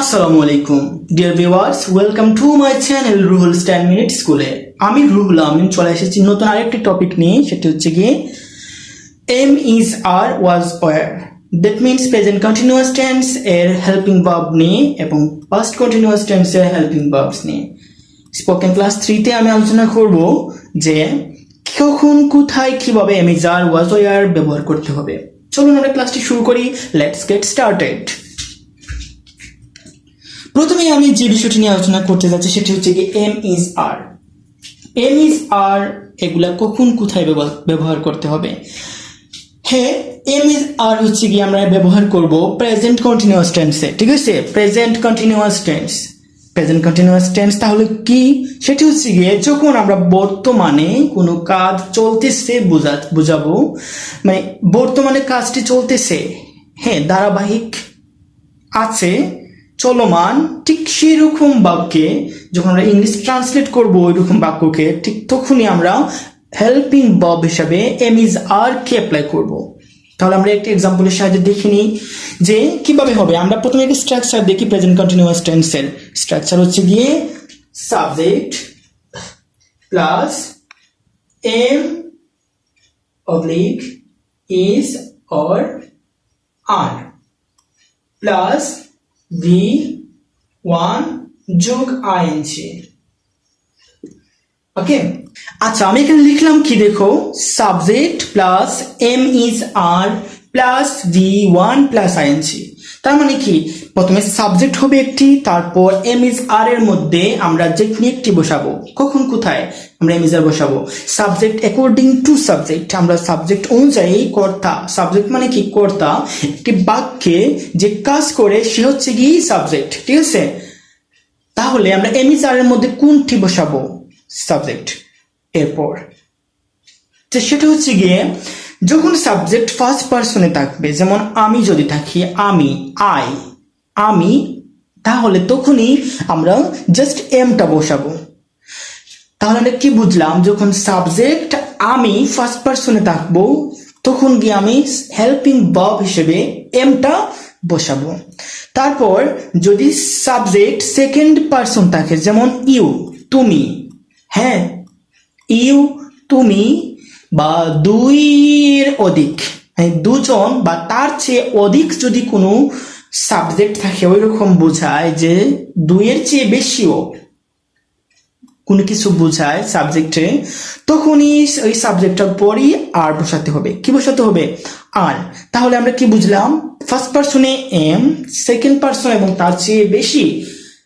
আসসালামু আলাইকুম dear viewers, welcome to my channel Ruhul 10 minute স্কুলে। আমি রুহুল আমিন চলে এসেছি নতুন আরেকটি টপিক নিয়ে। সেটি হচ্ছে গিয়ে am is are was were, that means present continuous tense এর হেল্পিং ভার্ব নিয়ে এবং পাস্ট কন্টিনিউয়াস টেন্স এর হেল্পিং ভার্বস নিয়ে। স্পোকেন ক্লাস 3 তে আমি আলোচনা করব যে কখন, কোথায়, কিভাবে am is are was were ব্যবহার করতে হবে। চলুন আমরা ক্লাসটি শুরু করি। Let's get started. প্রথমে আমি যে বিষয়টি নিয়ে আলোচনা করতে যাচ্ছি সেটি হচ্ছে কি এম ইজ আর। এম ইজ আর এগুলা কখন কোথায় ব্যবহার করতে হবে। হ্যাঁ, এম ইজ আর হচ্ছে কি আমরা ব্যবহার করব প্রেজেন্ট কন্টিনিউয়াস টেন্সে। ঠিক আছে, present continuous tense. Present continuous tense তাহলে কি? সেটি হচ্ছে গিয়ে যখন আমরা বর্তমানে কোনো কাজ চলতেছে বুঝাবো, মানে বর্তমানে কাজটি চলতেছে, হ্যাঁ ধারাবাহিক আছে, চলমান, ঠিক সেই রকম বাক্যে যখন আমরা ইংলিশ ট্রান্সলেট করবো ওই রকম বাক্যকে, ঠিক তখনই আমরা হেল্পিং ভার্ব হিসাবে এম ইজ আর কে অ্যাপ্লাই করব। তাহলে আমরা একটি এক্সাম্পলের সাহায্যে দেখে নিই যে কিভাবে হবে। আমরা প্রথমে একটি স্ট্রাকচার দেখি প্রেজেন্ট কন্টিনিউয়াস টেন্সের। স্ট্রাকচার হচ্ছে গিয়ে subject plus am oblique is or are plus V1 যোগ ING। ওকে, আচ্ছা আমি এখানে লিখলাম কি দেখো, subject plus am is are plus V1 plus ING। তার মানে কি, প্রথমে সাবজেক্ট হবে একটি, তারপর এম ইজ আর এর মধ্যে আমরা যে কোনো একটি বসাবো। কখন কোথায় আমরা এম ইজ আর বসাবো? সাবজেক্ট অ্যাকর্ডিং টু সাবজেক্ট, আমরা সাবজেক্ট অনুযায়ী কর্তা। সাবজেক্ট মানে কি? কর্তা। একটি বাক্যে যে কাজ করে সে হচ্ছে কি সাবজেক্ট। ঠিক আছে, তাহলে আমরা এম ইজ আর এর মধ্যে কোনটি বসাবো? সাবজেক্ট। এরপর সেটা হচ্ছে গিয়ে যখন সাবজেক্ট ফার্স্ট পারসনে থাকবে, যেমন আমি যদি থাকি, আমি, তাহলে তখনই আমরা জাস্ট এমটা বসাবো। তাহলে আমরা কি বুঝলাম? যখন সাবজেক্ট আমি ফার্স্ট পারসনে থাকবো তখন গিয়ে আমি হেল্পিং ভার্ব হিসেবে এমটা বসাবো। তারপর যদি সাবজেক্ট সেকেন্ড পারসন থাকে, যেমন ইউ, তুমি, হ্যাঁ ইউ, তুমি, বা দুইয়ের অধিক, দুজন বা তার চেয়ে অধিক যদি কোনো সাবজেক্ট থাকে, ওই রকম বোঝায় যে দুইয়ের চেয়ে বেশিও কোনো কিছু বোঝায় সাবজেক্টে, তখনই ওই সাবজেক্টটার পরই আর বসাতে হবে। কি বসাতে হবে? আর। তাহলে আমরা কি বুঝলাম? ফার্স্ট পারসনে এম, সেকেন্ড পারসন এবং তার চেয়ে বেশি,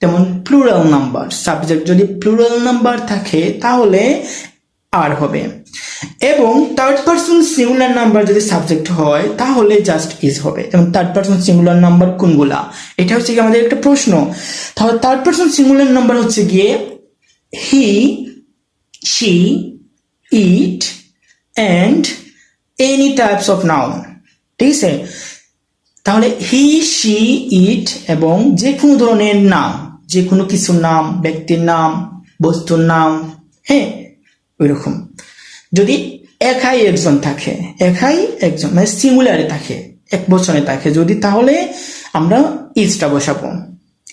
যেমন প্লুরাল নাম্বার। সাবজেক্ট যদি প্লুরাল নাম্বার থাকে তাহলে আর হবে, এবং থার্ড পারসন সিঙ্গুলার নাম্বার যদি সাবজেক্ট হয় তাহলে জাস্ট ইজ হবে। যেমন থার্ড পারসন সিঙ্গুলার নাম্বার কোনগুলা? এটা হচ্ছে কি আমাদের একটা প্রশ্ন। তাহলে থার্ড পারসন সিঙ্গুলার নাম্বার হচ্ছে গিয়ে he, she, it and any types of noun. ঠিক আছে, তাহলে হি, শি, ইট এবং যে কোনো ধরনের নাম, যে কোনো কিছুর নাম, ব্যক্তির নাম, বস্তুর নাম, হ্যাঁ ওই রকম। যদি একাই একজন থাকে, একাই একজন মানে সিঙ্গুলারে থাকে, এক বচনে থাকে যদি, তাহলে আমরা ইজটা বসাবো।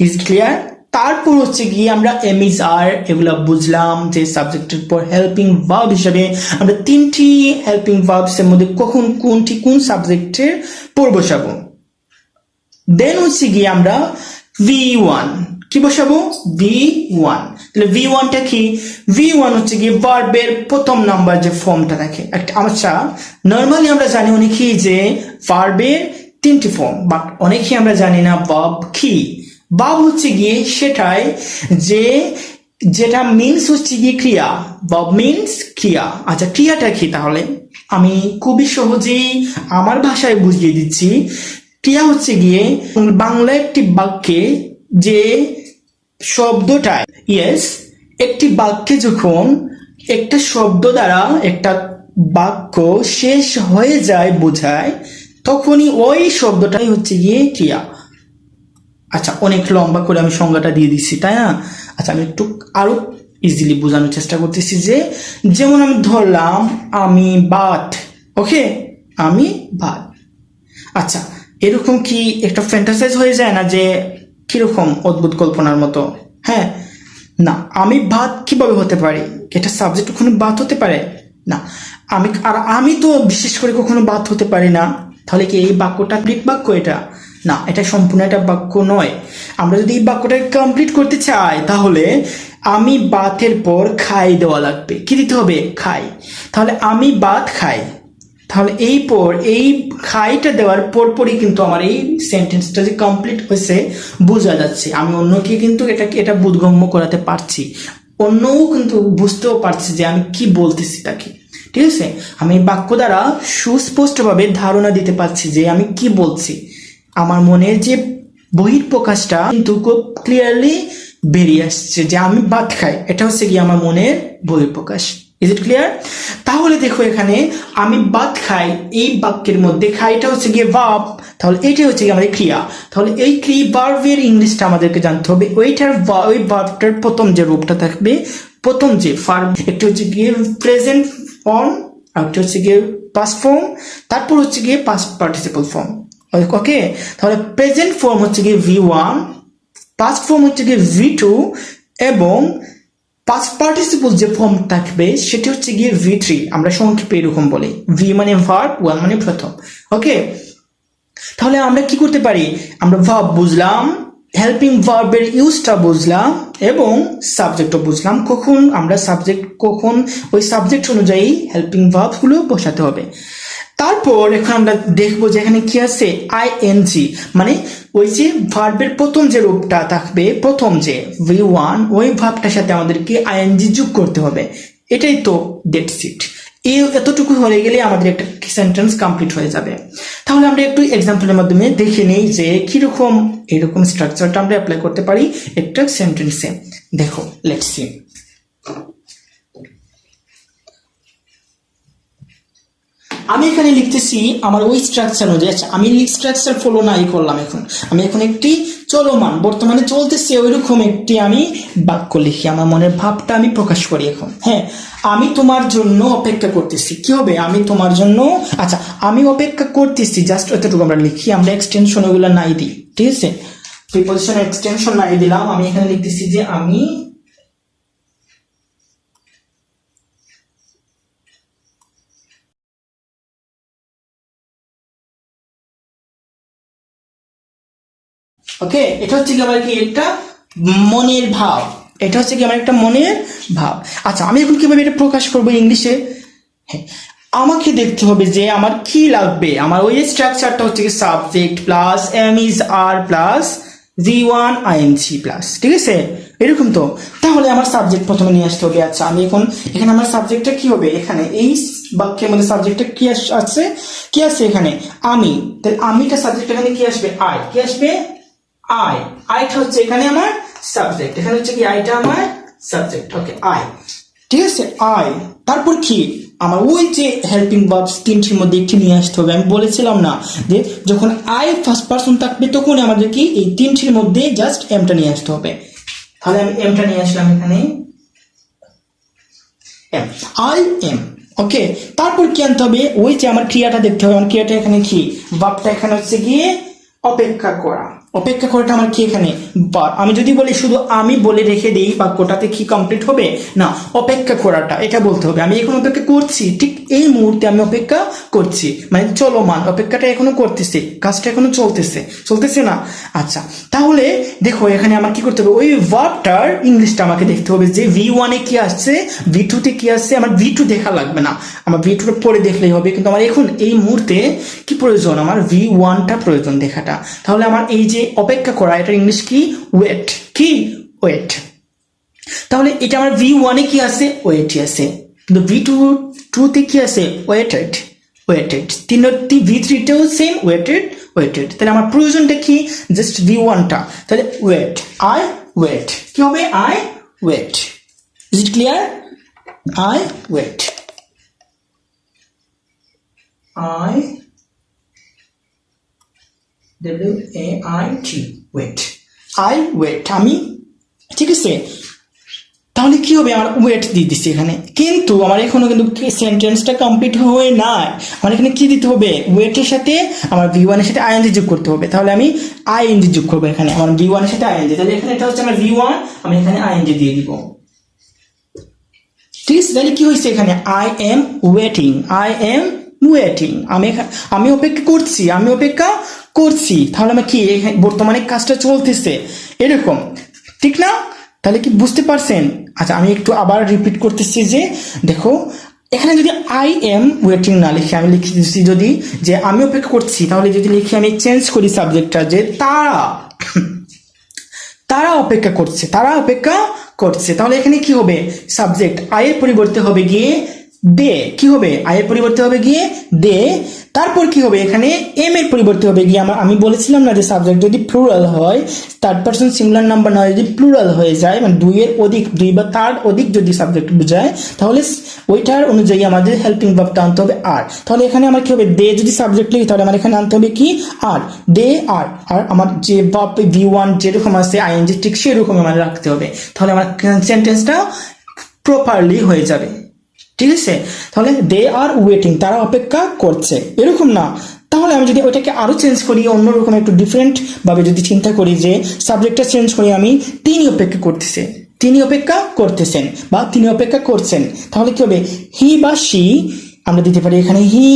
Is clear? তারপর হচ্ছে গিয়ে আমরা এম ইজ আর এগুলা বুঝলাম যে সাবজেক্টের পর হেল্পিং ভার্ব হিসেবে আমরা তিনটি হেল্পিং ভার্বস এর মধ্যে কখন কোনটি কোন সাবজেক্টের পর বসাবো। দেন হচ্ছে গিয়ে আমরা V1 কি বসাবো? V1। তাহলে V1টা কি? V1 হচ্ছে গিয়ে ভার্বের প্রথম নাম্বার যে ফর্মটা থাকে। আচ্ছা, নর্মালি আমরা জানি অনেকেই যে ভার্বের তিনটি ফর্ম, বাট অনেকেই আমরা জানি না ভার্ব কি। ভার্ব হচ্ছে গিয়ে সেটাই যেটা মিনস হচ্ছে গিয়ে ক্রিয়া। ভার্ব মিনস ক্রিয়া। আচ্ছা, ক্রিয়াটা কি? তাহলে আমি খুবই সহজেই আমার ভাষায় বুঝিয়ে দিচ্ছি। ক্রিয়া হচ্ছে গিয়ে বাংলা একটি বাক্যে যে শব্দটা, ইয়েস, একটি বাক্যে যখন একটা শব্দ দ্বারা একটা বাক্য শেষ হয়ে যায় বোঝায়, তখনই ওই শব্দটাই হচ্ছে গিয়ে ক্রিয়া। আচ্ছা, অনেক লম্বা করে আমি সংজ্ঞাটা দিয়ে দিচ্ছি, তাই না? আচ্ছা, আমি একটু আরো ইজিলি বোঝানোর চেষ্টা করতেছি যে, যেমন আমি ধরলাম আমি ভাত, ওকে, আমি ভাত। আচ্ছা, এরকম কি একটা ফ্যান্টাসাইজ হয়ে যায় না যে কিরকম অদ্ভুত কল্পনার মতো, হ্যাঁ? না, আমি ভাত কিভাবে হতে পারি? এটা সাবজেক্ট কখনো ভাত হতে পারে না। আমি তো বিশেষ করে কখনো ভাত হতে পারি না। তাহলে কি এই বাক্যটা গ্রিক বাক্য? এটা না, এটা সম্পূর্ণ একটা বাক্য নয়। আমরা যদি এই বাক্যটা কমপ্লিট করতে চাই তাহলে আমি ভাতের পর খাই দেওয়া লাগবে। কি দিতে হবে? খাই। তাহলে আমি ভাত খাই, তাহলে এই খাইটা দেওয়ার পরপরই কিন্তু আমার এই সেন্টেন্সটা যে কমপ্লিট হয়েছে বোঝা যাচ্ছে। আমি অন্যকে কিন্তু এটা বোধগম্য করাতে পারছি, অন্যও কিন্তু বুঝতেও পারছি যে আমি কি বলতেছি তাকে। ঠিক আছে, আমি বাক্য দ্বারা সুস্পষ্টভাবে ধারণা দিতে পারছি যে আমি কি বলছি। আমার মনের যে বহিঃপ্রকাশটা কিন্তু খুব ক্লিয়ারলি বেরিয়ে আসছে যে আমি ভাত খাই, এটা হচ্ছে কি আমার মনের বহিঃপ্রকাশ। Is it clear? তাহলে দেখো এখানে আমি ভাত খাই, এই বাক্যের মধ্যে খাইটা হচ্ছে গিয়ে ভার্ব, তাহলে এইটাই হচ্ছে গিয়ে আমাদের ক্রিয়া। তাহলে এই ভার্বের ইংলিশটা আমাদেরকে জানতে হবে। ওই ভার্বটার প্রথম যে রূপটা থাকবে, প্রথম যে ভার্ব, একটা হচ্ছে গিয়ে প্রেজেন্ট ফর্ম, আর একটা হচ্ছে গিয়ে পাস্ট ফর্ম, তারপর হচ্ছে গিয়ে পাস্ট পার্টিসিপল ফর্ম। ওকে, তাহলে প্রেজেন্ট ফর্ম হচ্ছে গিয়ে V1, পাস্ট ফর্ম হচ্ছে গিয়ে V2, এবং পাস্ট পার্টিসিপল যে ফর্ম থাকবে সেটা হচ্ছে গিয়ে V3। আমরা সংক্ষেপে এরকম বলি, V মানে ভার্ব, 1 মানে প্রথম। ওকে, তাহলে আমরা কি করতে পারি? আমরা ভার্ব বুঝলাম, হেল্পিং ভার্বের ইউজটা বুঝলাম, এবং সাবজেক্টও বুঝলাম। কখন ওই সাবজেক্ট অনুযায়ী হেল্পিং ভার্বগুলো বসাতে হবে। তারপর এখন আমরা দেখবো যে এখানে কি আছে, আইএনজি, মানে ওই যে ভার্বের প্রথম যে রূপটা থাকবে, প্রথম যে V1, ওই ভার্বটার সাথে আমাদেরকে আইএনজি যোগ করতে হবে। এটাই তো দ্যাটস ইট। এতটুকু হয়ে গেলে আমাদের একটা সেন্টেন্স কমপ্লিট হয়ে যাবে। তাহলে আমরা একটু এক্সাম্পলের মাধ্যমে দেখে নেই যে কিরকম এরকম স্ট্রাকচারটা আমরা অ্যাপ্লাই করতে পারি একটা সেন্টেন্সে। দেখো, লেটস সি। আমি এখানে লিখতেছি আমার ওই স্ট্রাকচার অনুযায়ী। আচ্ছা, আমি স্ট্রাকচার ফলো নাই করলাম। আমি এখন একটি চলমান, বর্তমানে চলতেছে ওইরকম একটি আমি বাক্য লিখি, আমার মনের ভাবটা আমি প্রকাশ করি এখন। হ্যাঁ, আমি তোমার জন্য অপেক্ষা করতেছি। কি হবে? আমি তোমার জন্য, আচ্ছা, আমি অপেক্ষা করতেছি, জাস্ট এতটুকু আমরা লিখি। আমরা এক্সটেনশন ওগুলো নাই দিই, ঠিক আছে? প্রিপোজিশন এক্সটেনশন নাই দিলাম। আমি এখানে লিখতেছি যে আমি ওকে, এটা হচ্ছে কি আমার কি একটা মনের ভাব, এটা হচ্ছে কি আমার একটা মনের ভাব। আচ্ছা, আমি এখন কিভাবে এটা প্রকাশ করবো ইংলিশে? হ্যাঁ, আমাকে দেখতে হবে যে আমার কি লাগবে। আমার ওই স্ট্রাকচারটা হচ্ছে কি subject plus am is are plus V1 ING plus, ঠিক আছে? এরকম তো। তাহলে আমার সাবজেক্ট প্রথমে নিয়ে আসতে হবে। আচ্ছা, আমি এখানে আমার সাবজেক্টটা কি হবে? এখানে এই বাক্যের মধ্যে সাবজেক্টটা কি আছে? কি আছে এখানে? আমি। তাহলে আমিটা সাবজেক্ট, এখানে কি আসবে? আই। কি আসবে? আইটা হচ্ছে এখানে আমার সাবজেক্ট, এখানে হচ্ছে কি আইটা আমার সাবজেক্ট। ওকে, আই, ঠিক আছে? আই, তারপর কি আমার ওই যে হেল্পিং ভার্বস তিনটির মধ্যে একটি নিয়ে আসতে হবে। আমি বলেছিলাম না যে যখন আই ফার্স্ট পারসন থাকবে তখন আমাদের কি এই তিনটির মধ্যে জাস্ট এমটা নিয়ে আসতে হবে। তাহলে আমি এমটা নিয়ে আসলাম এখানে, এম, আই এম। ওকে, তারপর কি আনতে হবে? ওই যে আমার ক্রিয়াটা দেখতে হবে। আমার ক্রিয়াটা এখানে কি? ভার্বটা এখানে হচ্ছে গিয়ে অপেক্ষা করা। অপেক্ষা করাটা আমার কি এখানে? আমি যদি বলি শুধু আমি বলে রেখে দিই, বাক্যটাতে কি কমপ্লিট হবে? না, অপেক্ষা করাটা এটা বলতে হবে। আমি এখন অপেক্ষা করছি, ঠিক এই মুহূর্তে আমি অপেক্ষা করছি, মানে চলমান, অপেক্ষাটা এখনো করতেছে, কাজটা এখনো চলতেছে না। আচ্ছা, তাহলে দেখো এখানে আমার কি করতে হবে? ওই ভার্বটার ইংলিশটা আমাকে দেখতে হবে যে V1 এ কি আসছে, V2 তে কি আসছে। আমার V2 দেখা লাগবে না, আমার V2 পরে দেখলেই হবে। কিন্তু আমার এখন এই মুহূর্তে কি প্রয়োজন? আমার V1টা প্রয়োজন দেখাটা। তাহলে আমার এই যে অপেক্ষা করা, এটা ইংলিশ কি? ওয়েট। কি? ওয়েট। তাহলে এটা আমার V1 এ কি আছে? ওয়েটই আছে। কিন্তু V2 তে কি আছে? ওয়েটেড। V3 তেও সেম ওয়েটেড। তাহলে আমার প্রয়োজনটা কি? জাস্ট V1টা। তাহলে ওয়েট, আই ওয়েট। কি হবে? I wait. Is it clear? I wait, WAIT, wait. I wait, আমি, ঠিক আছে? তাহলে কি হবে, আমার ওয়েট দিয়ে দিচ্ছি এখানে, কিন্তু আমার এখনো কিন্তু সেন্টেন্সটা কমপ্লিট হয়ে নাই। আমার এখানে কি দিতে হবে, ওয়েটের সাথে আমার ভি ওয়ানের সাথে আইএনজি যোগ করতে হবে। তাহলে আমি আইএনজি যোগ করবো এখানে, আমার ভি ওয়ানের সাথে আইএনজি। তাহলে এখানে এটা হচ্ছে আমার ভি ওয়ান, আমি এখানে আইএনজি দিয়ে দিব। ঠিক আছে, তাহলে কি হয়েছে এখানে, I am waiting, I am waiting, আমি অপেক্ষা করছি, আমি অপেক্ষা করছি। তাহলে আমার কি বর্তমানে কাজটা চলতেছে এরকম, ঠিক না? তাহলে কি বুঝতে পারছেন? আচ্ছা, আমি একটু আবার রিপিট করতেছি যে দেখো, এখানে যদি আই এম ওয়েটিং না লিখে আমি লিখে দিচ্ছি যদি যে আমি অপেক্ষা করছি, তাহলে যদি লিখে আমি চেঞ্জ করি সাবজেক্টটা যে তারা অপেক্ষা করছে, তারা অপেক্ষা করছে, তাহলে এখানে কি হবে, সাবজেক্ট আয়ের পরিবর্তে হবে গিয়ে দে। কি হবে, আয়ের পরিবর্তে হবে গিয়ে দে। তারপর কি হবে, এখানে এম এর পরিবর্তে হবে গিয়ে আমি বলেছিলাম না যে সাবজেক্ট যদি প্লুরাল হয়, থার্ড পারসন সিঙ্গুলার নাম্বার নয়, যদি প্লুরাল হয়ে যায় মানে দুইয়ের অধিক, দুই বা তার অধিক যদি সাবজেক্ট বোঝায়, তাহলে ওইটার অনুযায়ী আমাদের হেল্পিং ভার্বটা আনতে হবে আর। তাহলে এখানে আমার কি হবে, দে যদি সাবজেক্ট লিখি তাহলে আমার এখানে আনতে হবে কি আর, দে আর। আর আমার যে ভার্ব ভি ওয়ান যেরকম আছে আইএনজি ঠিক সেরকম আমার রাখতে হবে, তাহলে আমার সেন্টেন্সটা প্রপারলি হয়ে যাবে। ঠিক আছে, তাহলে দে আর ওয়েটিং, তারা অপেক্ষা করছে, এরকম না। তাহলে আমি যদি ওইটাকে আরো চেঞ্জ করি, অন্যরকম একটু ডিফারেন্ট ভাবে যদি চিন্তা করি যে সাবজেক্টটা চেঞ্জ করি, আমি তিনি অপেক্ষা করতেছে, তিনি অপেক্ষা করতেছেন বা তিনি অপেক্ষা করছেন, তাহলে কি হবে, হি বা সি আমরা দিতে পারি এখানে হি,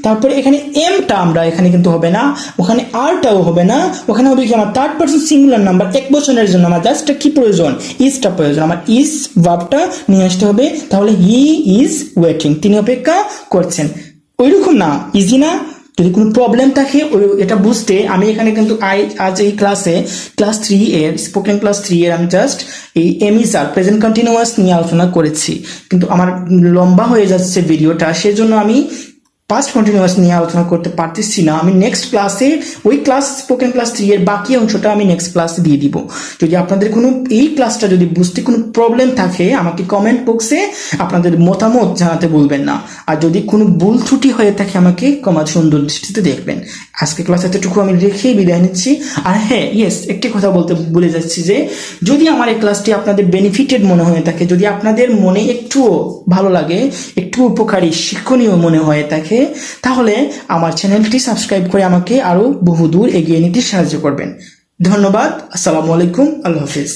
তারপরে এখানে এমটা আমরা এখানে কিন্তু হবে না, ওখানে আরটাও হবে না, ওখানে হবে কি আমার থার্ড পারসন সিঙ্গুলার নাম্বার এক বছরের জন্য আমার জাস্ট কি প্রয়োজন, ইজটা প্রয়োজন, আমার ইজ ভার্বটা নিয়ে আসতে হবে। তাহলে হি ইজ ওয়েটিং, তিনি অপেক্ষা করছেন। ওইরকম না, ইজি না? যদি কোনো প্রবলেম থাকে এটা বুঝতে, আমি এখানে কিন্তু আজ এই ক্লাসে ক্লাস 3 এর স্পোকেন ক্লাস 3 এর আমি জাস্ট এই এমিসার প্রেজেন্ট কন্টিনিউয়াস নিয়ে আলোচনা করেছি, কিন্তু আমার লম্বা হয়ে যাচ্ছে ভিডিওটা, সেজন্য আমি পাস্ট কন্টিনিউয়াস নিয়ে আলোচনা করতে পারতেছি না। আমি নেক্সট ক্লাসে ওই ক্লাস স্পোকেন ক্লাস 3 এর বাকি অংশটা আমি নেক্সট ক্লাসে দিয়ে দিব। যদি আপনাদের কোনো এই ক্লাসটা যদি বুঝতে কোনো প্রবলেম থাকে, আমাকে কমেন্ট বক্সে আপনাদের মতামত জানাতে ভুলবেন না। আর যদি কোনো ভুল ত্রুটি হয়ে থাকে আমাকে সুন্দর দৃষ্টিতে দেখবেন। আজকে ক্লাস এতটুকু আমি রেখেই বিদায় নিচ্ছি। আর হ্যাঁ, ইয়েস, একটি কথা বলতে ভুলে যাচ্ছি যে যদি আমার এই ক্লাসটি আপনাদের বেনিফিটেড মনে হয়ে থাকে, যদি আপনাদের মনে একটুও ভালো লাগে, একটু উপকারী শিক্ষণীয় মনে হয়ে থাকে, তাহলে আমার চ্যানেলটি সাবস্ক্রাইব করে আমাকে আরো বহুদূর এগিয়ে নিতে সাহায্য করবেন। ধন্যবাদ। আসসালামু আলাইকুম। আল্লাহ হাফেজ।